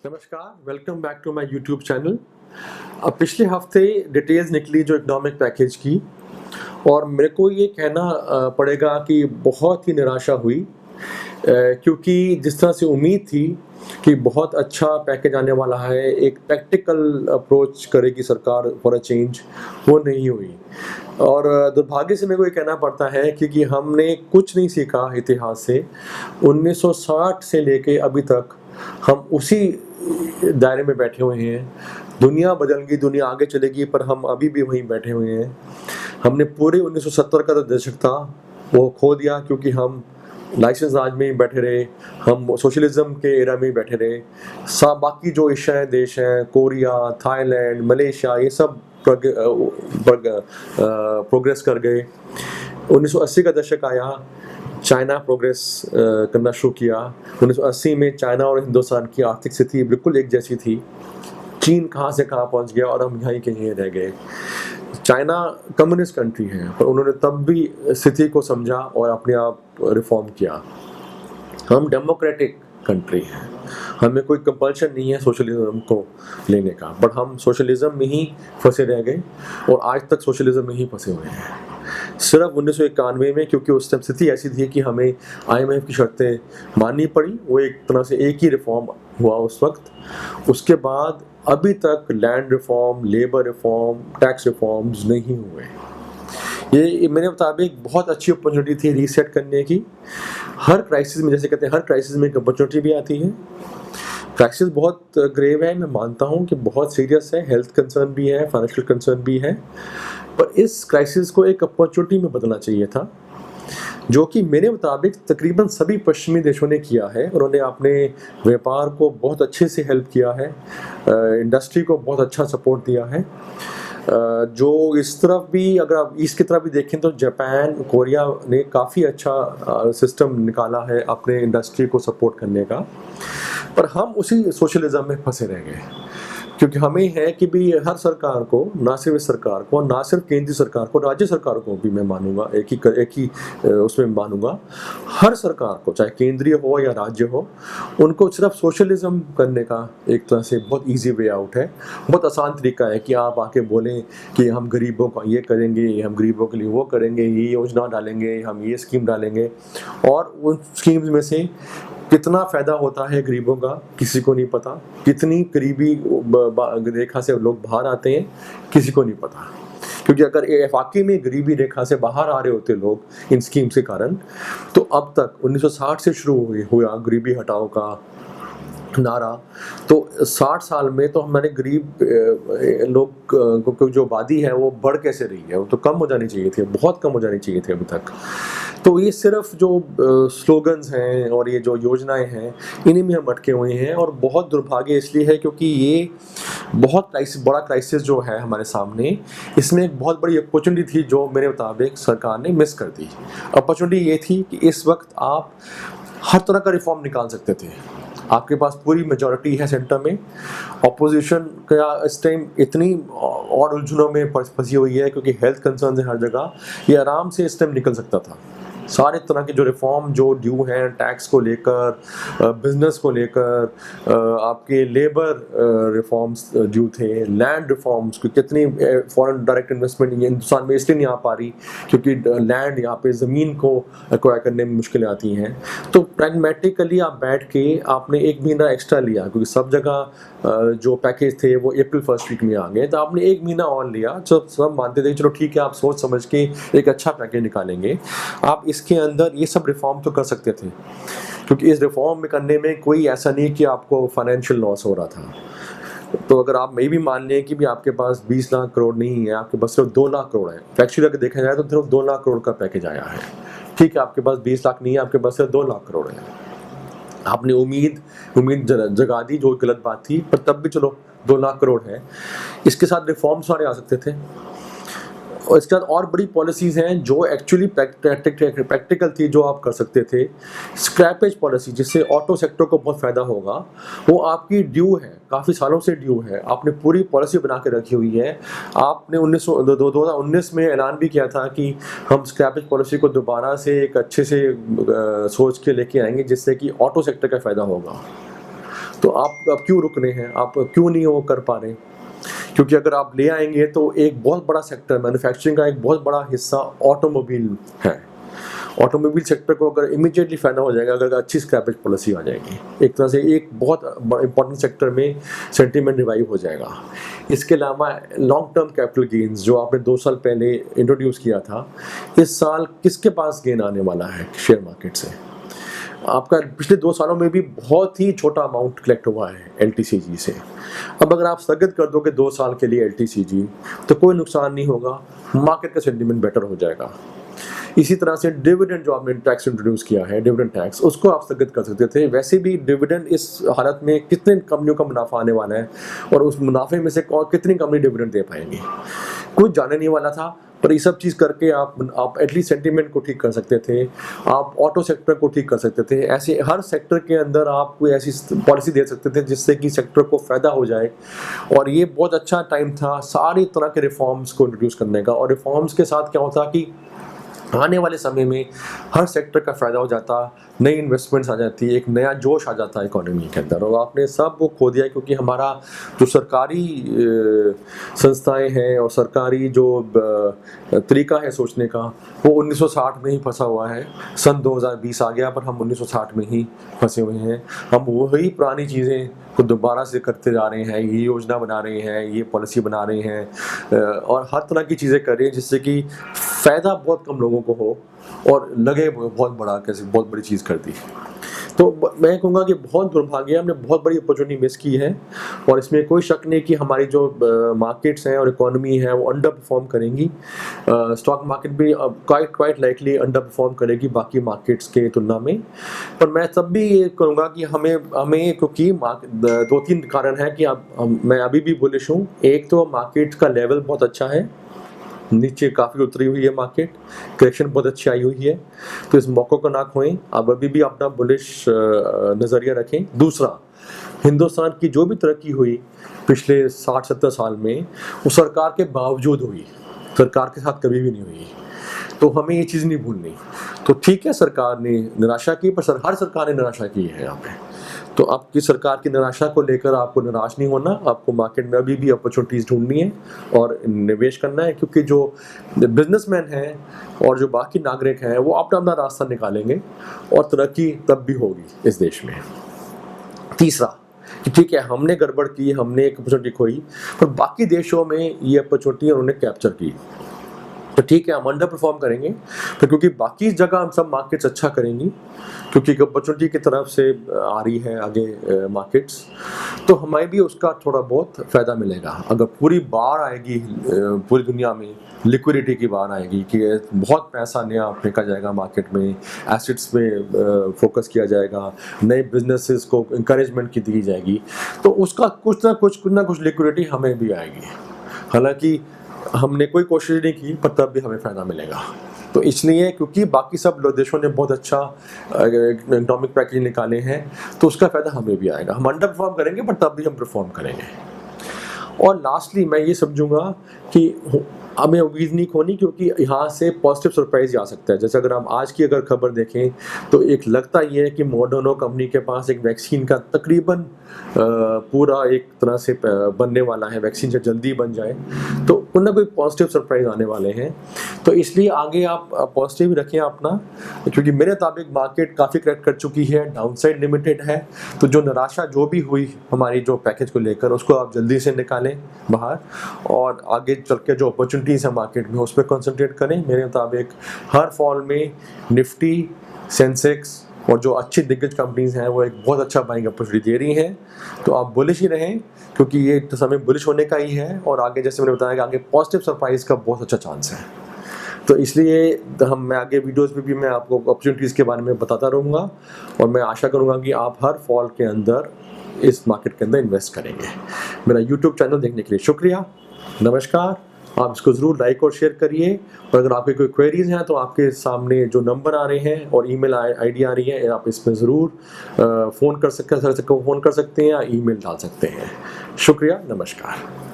नमस्कार, welcome back to my YouTube channel. अब पिछले हफ्ते डिटेल्स निकली जो इकोनॉमिक पैकेज की, और मेरे को ये कहना पड़ेगा कि बहुत ही निराशा हुई, क्योंकि जिस तरह से उम्मीद थी कि बहुत अच्छा पैकेज आने वाला है, एक प्रैक्टिकल अप्रोच करेगी सरकार फॉर अ चेंज, वो नहीं हुई। और दुर्भाग्य से मेरे को ये कहना पड़ता है क्योंकि हमने कुछ नहीं सीखा इतिहास से। 1960 से लेके अभी तक हम उसी दायरे में बैठे हुए हैं। दुनिया बदल गई, दुनिया आगे चलेगी, पर हम अभी भी वहीं बैठे हुए हैं। हमने पूरे 1970 का जो दशक था वो खो दिया, क्योंकि हम लाइसेंस राज में ही बैठे रहे, हम सोशलिज्म के एरा में ही बैठे रहे। बाकी जो एशियाई देश हैं, कोरिया, थाईलैंड, मलेशिया, ये सब प्रोग्रेस कर गए। 1980 का दशक आया, चाइना प्रोग्रेस करना शुरू किया। 1980 में चाइना और हिंदुस्तान की आर्थिक स्थिति बिल्कुल एक जैसी थी। चीन कहाँ से कहाँ पहुँच गया और हम यहाँ के यहीं रह गए। चाइना कम्युनिस्ट कंट्री है, पर उन्होंने तब भी स्थिति को समझा और अपने आप रिफॉर्म किया। हम डेमोक्रेटिक कंट्री हैं, हमें कोई कंपल्शन नहीं है सोशलिज्म को लेने का, बट हम सोशलिज्म में ही फंसे रह गए और आज तक सोशलिज्म में ही फंसे हुए हैं। सिर्फ 1991 में, क्योंकि उस टाइम स्थिति ऐसी थी कि हमें IMF की शर्तें माननी पड़ी, वो एक तरह से एक ही रिफॉर्म हुआ उस वक्त। उसके बाद अभी तक land reform, labour reform, tax reforms नहीं हुए। ये मेरे मुताबिक बहुत अच्छी अपॉर्चुनिटी थी रीसेट करने की। हर क्राइसिस में, जैसे कहते हैं, हर क्राइसिस में एक अपॉर्चुनिटी भी आती है। क्राइसिस बहुत ग्रेव है, मैं मानता हूँ कि बहुत सीरियस है, हेल्थ कंसर्न भी है, फाइनेंशियल कंसर्न भी है, पर इस क्राइसिस को एक अपॉर्चुनिटी में बदलना चाहिए था, जो कि मेरे मुताबिक तकरीबन सभी पश्चिमी देशों ने किया है। उन्होंने अपने व्यापार को बहुत अच्छे से हेल्प किया है, इंडस्ट्री को बहुत अच्छा सपोर्ट दिया है। जो इस तरफ भी, अगर आप ईस्ट की तरफ भी देखें तो जापान, कोरिया ने काफ़ी अच्छा सिस्टम निकाला है अपने इंडस्ट्री को सपोर्ट करने का। पर हम उसी सोशलिज्म में फंसे रह गए, क्योंकि हमें है कि भी हर सरकार को, ना सिर्फ इस सरकार को, ना सिर्फ केंद्रीय सरकार को, राज्य सरकार को भी मैं मानूंगा, एक ही उसमें मानूंगा। हर सरकार को, चाहे केंद्रीय हो या राज्य हो, उनको सिर्फ सोशलिज्म करने का एक तरह से बहुत इजी वे आउट है, बहुत आसान तरीका है कि आप आके बोलें कि हम गरीबों का ये करेंगे, हम गरीबों के लिए वो करेंगे, ये योजना डालेंगे, हम ये स्कीम डालेंगे, और उन स्कीम्स में से कितना फायदा होता है गरीबों का किसी को नहीं पता। कितनी गरीबी रेखा से लोग बाहर आते हैं किसी को नहीं पता, क्योंकि अगर वाकई में गरीबी रेखा से बाहर आ रहे होते लोग इन स्कीम्स के कारण, तो अब तक 1960 से शुरू हुआ गरीबी हटाओ का नारा, तो 60 साल में तो हमारे गरीब लोग को जो आबादी है वो बढ़ कैसे रही है? वो तो कम हो जानी चाहिए थी, बहुत कम हो जानी चाहिए थी अभी तक। तो ये सिर्फ जो स्लोगन्स हैं और ये जो योजनाएं हैं, इन्हीं में हम अटके हुए हैं। और बहुत दुर्भाग्य इसलिए है क्योंकि ये बहुत बड़ा क्राइसिस जो है हमारे सामने, इसमें एक बहुत बड़ी अपॉर्चुनिटी थी जो मेरे मुताबिक सरकार ने मिस कर दी। अपॉर्चुनिटी ये थी कि इस वक्त आप हर तरह का रिफॉर्म निकाल सकते थे, आपके पास पूरी मेजॉरिटी है सेंटर में। ऑपोजिशन का इस टाइम इतनी और उलझनों में फंसी हुई है, क्योंकि हेल्थ कंसर्न है हर जगह, ये आराम से इस टाइम निकल सकता था। सारे तरह के जो रिफॉर्म जो ड्यू हैं, टैक्स को लेकर, बिजनेस को लेकर, आपके लेबर रिफॉर्म्स ड्यू थे, लैंड रिफॉर्म्स, कितनी फॉरेन डायरेक्ट इन्वेस्टमेंट हिंदुस्तान में इसलिए नहीं आ पा रही क्योंकि लैंड, यहाँ पे ज़मीन को एक्वायर करने में मुश्किलें आती हैं। तो प्रैग्मेटिकली आप बैठ के आपने एक महीना एक्स्ट्रा लिया, क्योंकि सब जगह जो पैकेज थे वो अप्रैल 1 वीक में आ गए, तो आपने एक महीना और लिया। सब मानते थे चलो ठीक है, आप सोच समझ के एक अच्छा पैकेज निकालेंगे। आप इसके अंदर ये सब रिफॉर्म तो कर सकते थे, क्योंकि इस रिफॉर्म में करने में कोई ऐसा नहीं कि आपको फाइनेंशियल लॉस हो रहा था। तो अगर आप मैं भी मान लें कि भी आपके पास 20 लाख करोड़ नहीं है, आपके पास सिर्फ 2 लाख करोड़ है, एक्चुअली अगर देखा जाए तो सिर्फ 2 लाख करोड़ का पैकेज आया है। ठीक है, आपके पास 20 लाख नहीं है, आपके पास सिर्फ 2 लाख करोड़ है। आपने उम्मीद जगा दी, जो गलत बात थी, पर तब भी चलो 2 लाख करोड़ है। इसके साथ रिफॉर्म सारे आ सकते थे, और इसके बाद और बड़ी पॉलिसीज हैं जो एक्चुअली प्रैक्टिकल थी, जो आप कर सकते थे। स्क्रैपेज पॉलिसी, जिससे ऑटो सेक्टर को बहुत फ़ायदा होगा, वो आपकी ड्यू है, काफ़ी सालों से ड्यू है, आपने पूरी पॉलिसी बना के रखी हुई है। आपने 2019 में ऐलान भी किया था कि हम स्क्रैपेज पॉलिसी को दोबारा से एक अच्छे से सोच के लेके आएंगे, जिससे कि ऑटो सेक्टर का फ़ायदा होगा। तो आप क्यों रुक रहे हैं, आप क्यों नहीं वो कर पा रहे? क्योंकि अगर आप ले आएंगे तो एक बहुत बड़ा सेक्टर, मैन्युफैक्चरिंग का एक बहुत बड़ा हिस्सा ऑटोमोबाइल है। ऑटोमोबाइल सेक्टर को अगर इमीडिएटली फायदा हो जाएगा अगर अच्छी स्क्रैपेज पॉलिसी आ जाएगी, एक तरह से एक बहुत इंपॉर्टेंट सेक्टर में सेंटीमेंट रिवाइव हो जाएगा। इसके अलावा लॉन्ग टर्म कैपिटल गेन्स जो आपने 2 साल पहले इंट्रोड्यूस किया था, इस साल किसके पास गेन आने वाला है शेयर मार्केट से? आपका पिछले 2 सालों में भी बहुत ही छोटा अमाउंट कलेक्ट हुआ है LTCG से। अब अगर आप स्थगित कर दोगे 2 साल के लिए LTCG तो कोई नुकसान नहीं होगा, मार्केट का सेंटीमेंट बेटर हो जाएगा। इसी तरह से डिविडेंड जो आपने टैक्स इंट्रोड्यूस किया है, डिविडेंड टैक्स, उसको आप स्थगित कर सकते थे। वैसे भी डिविडेंड इस हालत में कितने कंपनियों का मुनाफा आने वाला है और उस मुनाफे में से कितनी कंपनी डिविडेंड दे पाएंगी, कोई जाने नहीं वाला था। पर ये सब चीज़ करके आप एटलीस्ट सेंटीमेंट को ठीक कर सकते थे, आप ऑटो सेक्टर को ठीक कर सकते थे। ऐसे हर सेक्टर के अंदर आप कोई ऐसी पॉलिसी दे सकते थे जिससे कि सेक्टर को फ़ायदा हो जाए। और ये बहुत अच्छा टाइम था सारी तरह के रिफॉर्म्स को इंट्रोड्यूस करने का। और रिफॉर्म्स के साथ क्या होता कि आने वाले समय में हर सेक्टर का फ़ायदा हो जाता, नई इन्वेस्टमेंट्स आ जाती, एक नया जोश आ जाता इकोनॉमी के अंदर। और आपने सब वो खो दिया क्योंकि हमारा जो सरकारी संस्थाएं हैं और सरकारी जो तरीका है सोचने का वो 1960 में ही फंसा हुआ है। सन 2020 आ गया पर हम 1960 में ही फंसे हुए हैं। हम वही पुरानी चीज़ें को दोबारा से करते जा रहे हैं, ये योजना बना रहे हैं, ये पॉलिसी बना रहे हैं और हर तरह की चीज़ें कर रहे हैं जिससे कि फ़ायदा बहुत कम लोगों को हो और लगे बहुत बड़ा, कैसे बहुत बड़ी चीज़ कर दी। तो मैं कहूँगा कि बहुत दुर्भाग्य है, हमने बहुत बड़ी अपॉर्चुनिटी मिस की है। और इसमें कोई शक नहीं कि हमारी जो मार्केट्स हैं और इकोनॉमी है वो अंडर परफॉर्म करेंगी। स्टॉक मार्केट भी क्वाइट लाइकली अंडर परफॉर्म करेगी बाकी मार्केट्स के तुलना में। पर मैं तब भी ये कहूँगा कि हमें क्योंकि 2-3 कारण हैं कि मैं अभी भी बुलिश हूँ। एक तो मार्केट का लेवल बहुत अच्छा है, नीचे काफ़ी उतरी हुई है मार्केट, करेक्शन बहुत अच्छी आई हुई है, तो इस मौक़ों को ना खोएं। आप अभी भी अपना बुलिश नज़रिया रखें। दूसरा, हिंदुस्तान की जो भी तरक्की हुई पिछले 60-70 साल में वो सरकार के बावजूद हुई, सरकार के साथ कभी भी नहीं हुई। तो हमें ये चीज़ नहीं भूलनी। तो ठीक है, सरकार ने निराशा की, पर हर सरकार ने निराशा की है यहाँ पे। तो आपकी सरकार की निराशा को लेकर आपको निराश नहीं होना, आपको मार्केट में अभी भी अपॉर्चुनिटीज़ ढूंढनी है और निवेश करना है। क्योंकि जो बिजनेसमैन हैं और जो बाकी नागरिक हैं वो अपना अपना रास्ता निकालेंगे और तरक्की तब भी होगी इस देश में। तीसरा कि ठीक है, हमने गड़बड़ की, हमने एक अपॉर्चुनिटी खोई, पर बाकी देशों में ये अपॉर्चुनिटी उन्होंने कैप्चर की। तो ठीक है, हम अंडर परफॉर्म करेंगे तो क्योंकि बाकी जगह हम सब मार्केट्स अच्छा करेंगी, क्योंकि अपॉर्चुनिटी की तरफ से आ रही है आगे मार्केट्स, तो हमें भी उसका थोड़ा बहुत फ़ायदा मिलेगा। अगर पूरी बाढ़ आएगी पूरी दुनिया में, लिक्विडिटी की बाढ़ आएगी कि बहुत पैसा नया फेंका जाएगा मार्केट में, एसेट्स पे फोकस किया जाएगा, नए बिजनेसेस को इंकरेजमेंट की दी जाएगी, तो उसका कुछ ना कुछ लिक्विडिटी हमें भी आएगी। हालांकि हमने कोई कोशिश नहीं की पर तब भी हमें फ़ायदा मिलेगा। तो इसलिए क्योंकि बाकी सब देशों ने बहुत अच्छा इकोनॉमिक पैकेज निकाले हैं तो उसका फ़ायदा हमें भी आएगा। हम अंडर परफॉर्म करेंगे पर तब भी हम परफॉर्म करेंगे। और लास्टली मैं ये समझूंगा कि हमें उम्मीद नहीं खोनी, क्योंकि यहाँ से पॉजिटिव सरप्राइज आ सकता है। जैसे अगर हम आज की अगर खबर देखें तो एक लगता ये है कि मॉडर्ना कंपनी के पास एक वैक्सीन का तकरीबन पूरा एक तरह से बनने वाला है, वैक्सीन जब जल्दी बन जाए तो कोई ना कोई पॉजिटिव सरप्राइज आने वाले हैं। तो इसलिए आगे आप पॉजिटिव रखें अपना, क्योंकि मेरे मुताबिक मार्केट काफ़ी करेक्ट कर चुकी है, डाउनसाइड लिमिटेड है। तो जो निराशा जो भी हुई हमारी जो पैकेज को लेकर उसको आप जल्दी से निकालें बाहर और आगे चल के जो अपॉर्चुनिटीज़ है मार्केट में उस पर कॉन्सेंट्रेट करें। मेरे मुताबिक हर फॉल में निफ्टी, सेंसेक्स और जो अच्छी दिग्गज कंपनीज हैं वो एक बहुत अच्छा बाइंग अपॉर्चुनिटी दे रही हैं। तो आप बुलिश ही रहें, क्योंकि ये तो समय बुलिश होने का ही है और आगे जैसे मैंने बताया कि आगे पॉजिटिव सरप्राइज का बहुत अच्छा चांस है। तो इसलिए मैं आगे वीडियोस में भी मैं आपको अपॉर्चुनिटीज़ के बारे में बताता रहूँगा और मैं आशा करूँगा कि आप हर फॉल के अंदर इस मार्केट के अंदर इन्वेस्ट करेंगे। मेरा यूट्यूब चैनल देखने के लिए शुक्रिया, नमस्कार। आप इसको ज़रूर लाइक और शेयर करिए और अगर आपके कोई क्वेरीज हैं तो आपके सामने जो नंबर आ रहे हैं और ईमेल आईडी आ रही है, आप इस पर ज़रूर फ़ोन कर सकते हैं या ईमेल डाल सकते हैं। शुक्रिया, नमस्कार।